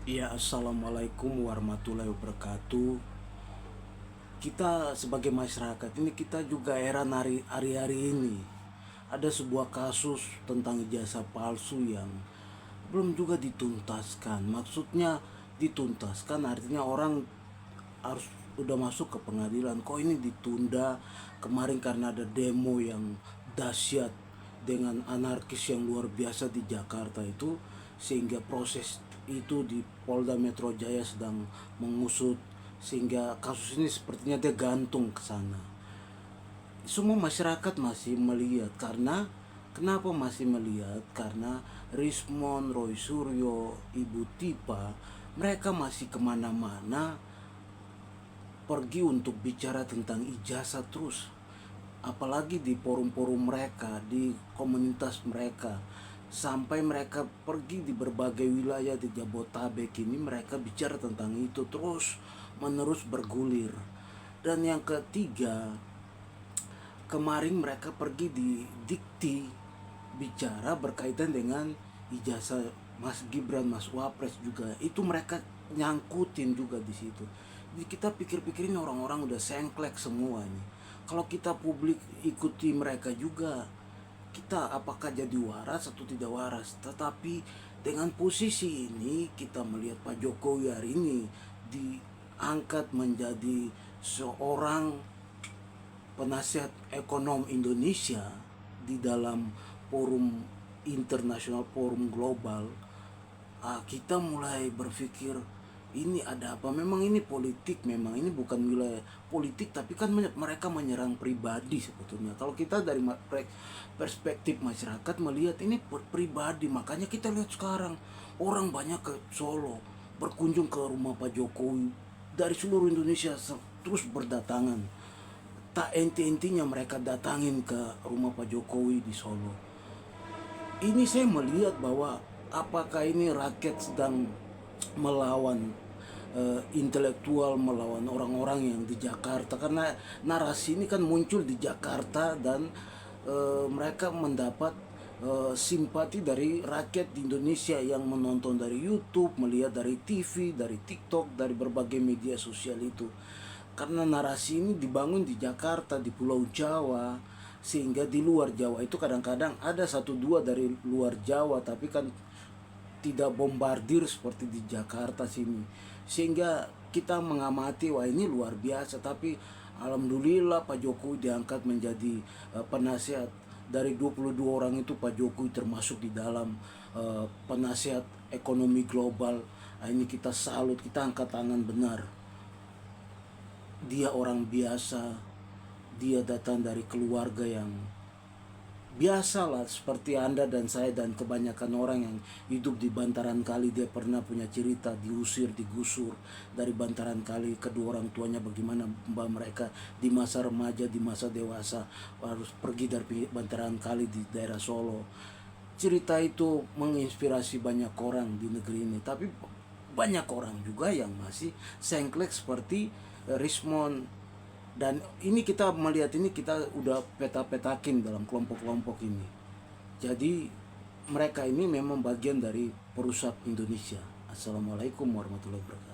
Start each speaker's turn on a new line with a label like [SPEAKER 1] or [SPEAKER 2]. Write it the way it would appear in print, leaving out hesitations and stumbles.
[SPEAKER 1] Ya, assalamualaikum warahmatullahi wabarakatuh. Kita sebagai masyarakat ini kita juga heran hari-hari ini. Ada sebuah kasus tentang ijazah palsu yang belum juga dituntaskan. Maksudnya dituntaskan artinya orang harus udah masuk ke pengadilan. Kok ini ditunda kemarin karena ada demo yang dahsyat dengan anarkis yang luar biasa di Jakarta itu, sehingga proses itu di Polda Metro Jaya sedang mengusut, sehingga kasus ini sepertinya dia gantung ke sana. Semua masyarakat masih melihat karena kenapa masih melihat? Karena Rismon, Roy Suryo, Ibu Tipa, mereka masih kemana-mana pergi untuk bicara tentang ijazah terus, apalagi di forum-forum mereka, di komunitas mereka, sampai mereka pergi di berbagai wilayah di Jabotabek ini, mereka bicara tentang itu terus menerus bergulir. Dan yang ketiga, kemarin mereka pergi di Dikti bicara berkaitan dengan ijazah Mas Gibran, Mas Wapres juga. Itu mereka nyangkutin juga di situ. Jadi kita pikir-pikir ini orang-orang udah sengklek semua nih. Kalau kita publik ikuti mereka juga, kita apakah jadi waras atau tidak waras? Tetapi dengan posisi ini kita melihat Pak Jokowi hari ini diangkat menjadi seorang penasihat ekonom Indonesia di dalam forum internasional, forum global. Kita mulai berpikir ini ada apa? Memang ini politik, memang ini bukan wilayah politik, tapi kan mereka menyerang pribadi sebetulnya. Kalau kita dari perspektif masyarakat melihat ini pribadi, makanya kita lihat sekarang orang banyak ke Solo berkunjung ke rumah Pak Jokowi dari seluruh Indonesia terus berdatangan. Tak enti-entinya mereka datangin ke rumah Pak Jokowi di Solo. Ini saya melihat bahwa apakah ini rakyat sedang melawan intelektual, melawan orang-orang yang di Jakarta, karena narasi ini kan muncul di Jakarta dan mereka mendapat simpati dari rakyat di Indonesia yang menonton dari YouTube, melihat dari TV, dari TikTok, dari berbagai media sosial itu. Karena narasi ini dibangun di Jakarta, di Pulau Jawa, sehingga di luar Jawa itu kadang-kadang ada satu dua dari luar Jawa, tapi kan tidak bombardir seperti di Jakarta sini, sehingga kita mengamati wah ini luar biasa. Tapi alhamdulillah Pak Jokowi diangkat menjadi penasihat. Dari 22 orang itu Pak Jokowi termasuk di dalam penasihat ekonomi global. Ini kita salut, kita angkat tangan benar. Dia orang biasa, dia datang dari keluarga yang biasa lah seperti Anda dan saya dan kebanyakan orang yang hidup di Bantaran Kali. Dia pernah punya cerita diusir, digusur dari Bantaran Kali. Kedua orang tuanya bagaimana mbak mereka di masa remaja, di masa dewasa harus pergi dari Bantaran Kali di daerah Solo. Cerita itu menginspirasi banyak orang di negeri ini, tapi banyak orang juga yang masih sengklek seperti Rismon. Dan ini kita melihat ini kita udah peta-petakin dalam kelompok-kelompok ini. Jadi mereka ini memang bagian dari perusak Indonesia. Assalamualaikum warahmatullahi wabarakatuh.